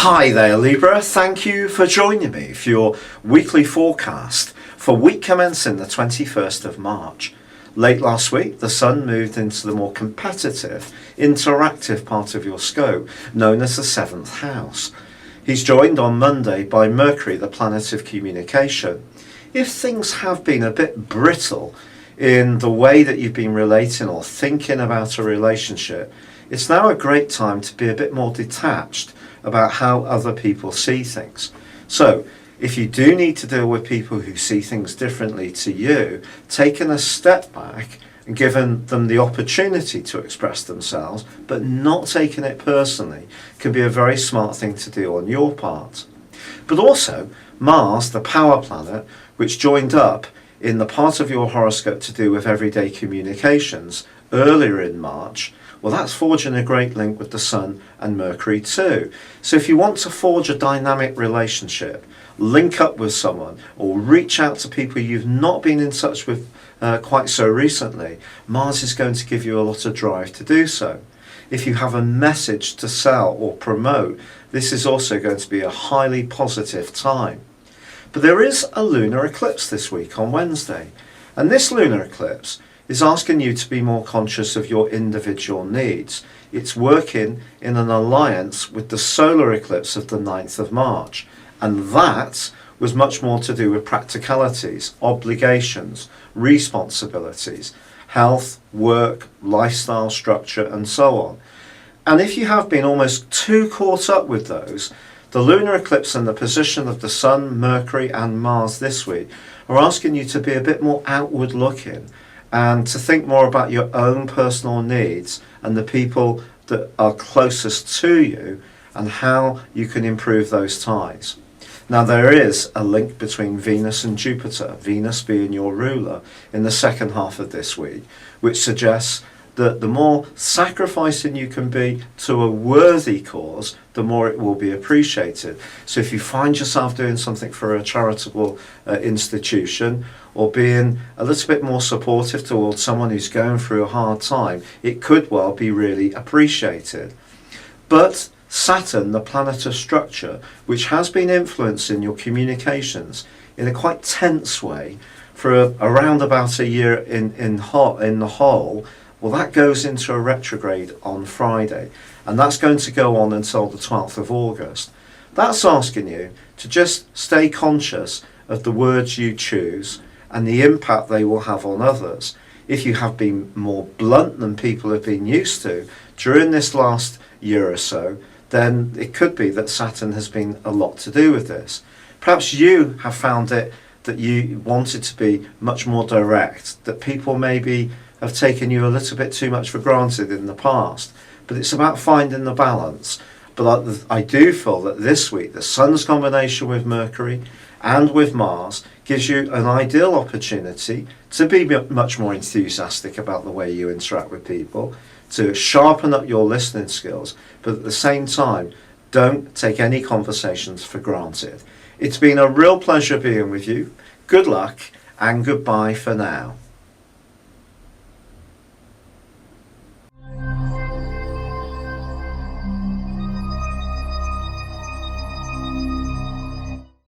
Hi there Libra, thank you for joining me for your weekly forecast for week commencing the 21st of March. Late last week the Sun moved into the more competitive, interactive part of your scope known as the 7th house. He's joined on Monday by Mercury, the planet of communication. If things have been a bit brittle in the way that you've been relating or thinking about a relationship, it's now a great time to be a bit more detached about how other people see things. So if you do need to deal with people who see things differently to you, taking a step back and giving them the opportunity to express themselves but not taking it personally can be a very smart thing to do on your part. But also Mars, the power planet, which joined up in the part of your horoscope to do with everyday communications earlier in March, well, that's forging a great link with the Sun and Mercury too. So if you want to forge a dynamic relationship, link up with someone or reach out to people you've not been in touch with quite so recently, Mars is going to give you a lot of drive to do so. If you have a message to sell or promote, this is also going to be a highly positive time. But there is a lunar eclipse this week on Wednesday, and this lunar eclipse is asking you to be more conscious of your individual needs. It's working in an alliance with the solar eclipse of the 9th of March, and that was much more to do with practicalities, obligations, responsibilities, health, work, lifestyle structure, and so on. And if you have been almost too caught up with those, the lunar eclipse and the position of the Sun, Mercury and Mars this week are asking you to be a bit more outward looking and to think more about your own personal needs and the people that are closest to you and how you can improve those ties. Now there is a link between Venus and Jupiter, Venus being your ruler, in the second half of this week, which suggests that the more sacrificing you can be to a worthy cause, the more it will be appreciated. So if you find yourself doing something for a charitable institution or being a little bit more supportive towards someone who's going through a hard time, it could well be really appreciated. But Saturn, the planet of structure, which has been influencing your communications in a quite tense way for around about a year in the whole, well, that goes into a retrograde on Friday, and that's going to go on until the 12th of August. That's asking you to just stay conscious of the words you choose and the impact they will have on others. If you have been more blunt than people have been used to during this last year or so, then it could be that Saturn has been a lot to do with this. Perhaps you have found it that you wanted to be much more direct, that people maybe have taken you a little bit too much for granted in the past, but it's about finding the balance. But I do feel that this week the Sun's combination with Mercury and with Mars gives you an ideal opportunity to be much more enthusiastic about the way you interact with people, to sharpen up your listening skills, but at the same time don't take any conversations for granted. It's been a real pleasure being with you. Good luck and goodbye for now.